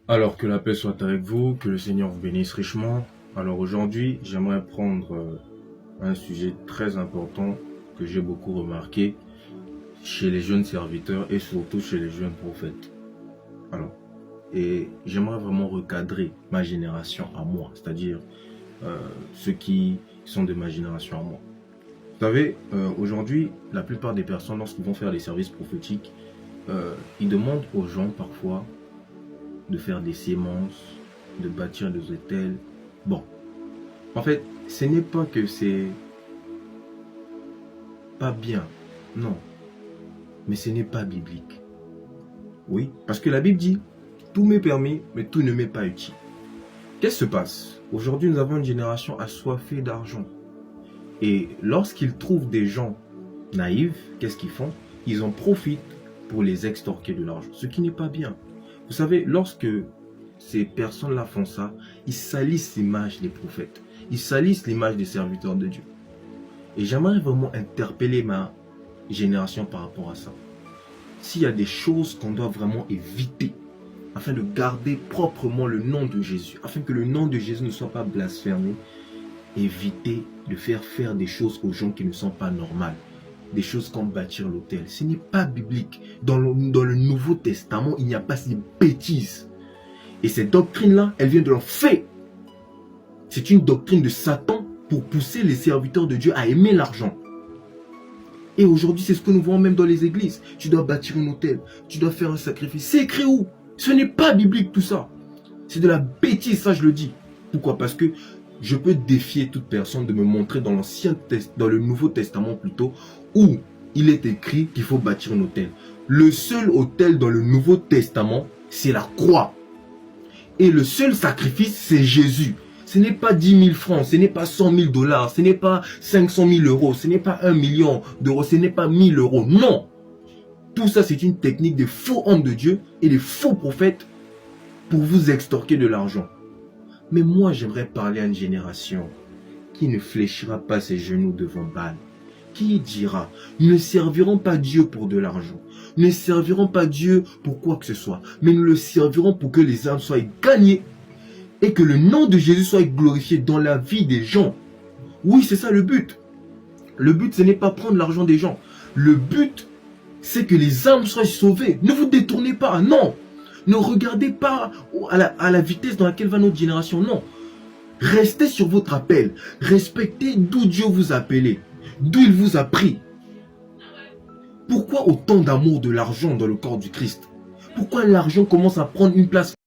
Alors que la paix soit avec vous, que le Seigneur vous bénisse richement. Alors aujourd'hui, j'aimerais prendre un sujet très important que j'ai beaucoup remarqué chez les jeunes serviteurs et surtout chez les jeunes prophètes. Alors, et j'aimerais vraiment recadrer ma génération à moi, c'est-à-dire ceux qui sont de ma génération à moi. Vous savez, aujourd'hui, la plupart des personnes, lorsqu'ils vont faire des services prophétiques, ils demandent aux gens parfois de faire des sémences, de bâtir des hôtels. Bon, en fait, ce n'est pas que c'est pas bien, non, mais ce n'est pas biblique. Oui, parce que la Bible dit, tout m'est permis, mais tout ne m'est pas utile. Qu'est-ce qui se passe? Aujourd'hui, nous avons une génération assoiffée d'argent. Et lorsqu'ils trouvent des gens naïfs, qu'est-ce qu'ils font? Ils en profitent pour les extorquer de l'argent, ce qui n'est pas bien. Vous savez, lorsque ces personnes-là font ça, ils salissent l'image des prophètes. Ils salissent l'image des serviteurs de Dieu. Et j'aimerais vraiment interpeller ma génération par rapport à ça. S'il y a des choses qu'on doit vraiment éviter, afin de garder proprement le nom de Jésus, afin que le nom de Jésus ne soit pas blasphémé, évitez de faire des choses aux gens qui ne sont pas normales. Des choses comme bâtir l'autel. Ce n'est pas biblique. Dans le Nouveau Testament, il n'y a pas ces bêtises. Et cette doctrine-là, elle vient de l'enfer. C'est une doctrine de Satan pour pousser les serviteurs de Dieu à aimer l'argent. Et aujourd'hui, c'est ce que nous voyons même dans les églises. Tu dois bâtir un autel, tu dois faire un sacrifice. C'est écrit où? Ce n'est pas biblique tout ça. C'est de la bêtise, ça je le dis. Pourquoi? Parce que je peux défier toute personne de me montrer dans dans le Nouveau Testament plutôt, où il est écrit qu'il faut bâtir un autel. Le seul autel dans le Nouveau Testament, c'est la croix. Et le seul sacrifice, c'est Jésus. Ce n'est pas 10 000 francs, ce n'est pas 100 000 dollars, ce n'est pas 500 000 euros, ce n'est pas 1 million d'euros, ce n'est pas 1000 euros. Non! Tout ça, c'est une technique des faux hommes de Dieu et des faux prophètes pour vous extorquer de l'argent. Mais moi, j'aimerais parler à une génération qui ne fléchira pas ses genoux devant Baal. Qui dira, nous ne servirons pas Dieu pour de l'argent. Nous ne servirons pas Dieu pour quoi que ce soit. Mais nous le servirons pour que les âmes soient gagnées. Et que le nom de Jésus soit glorifié dans la vie des gens. Oui, c'est ça le but. Le but, ce n'est pas prendre l'argent des gens. Le but, c'est que les âmes soient sauvées. Ne vous détournez pas, non. Ne regardez pas à la vitesse dans laquelle va notre génération, non. Restez sur votre appel. Respectez d'où Dieu vous a appelé. D'où il vous a pris. Pourquoi autant d'amour de l'argent dans le corps du Christ? Pourquoi l'argent commence à prendre une place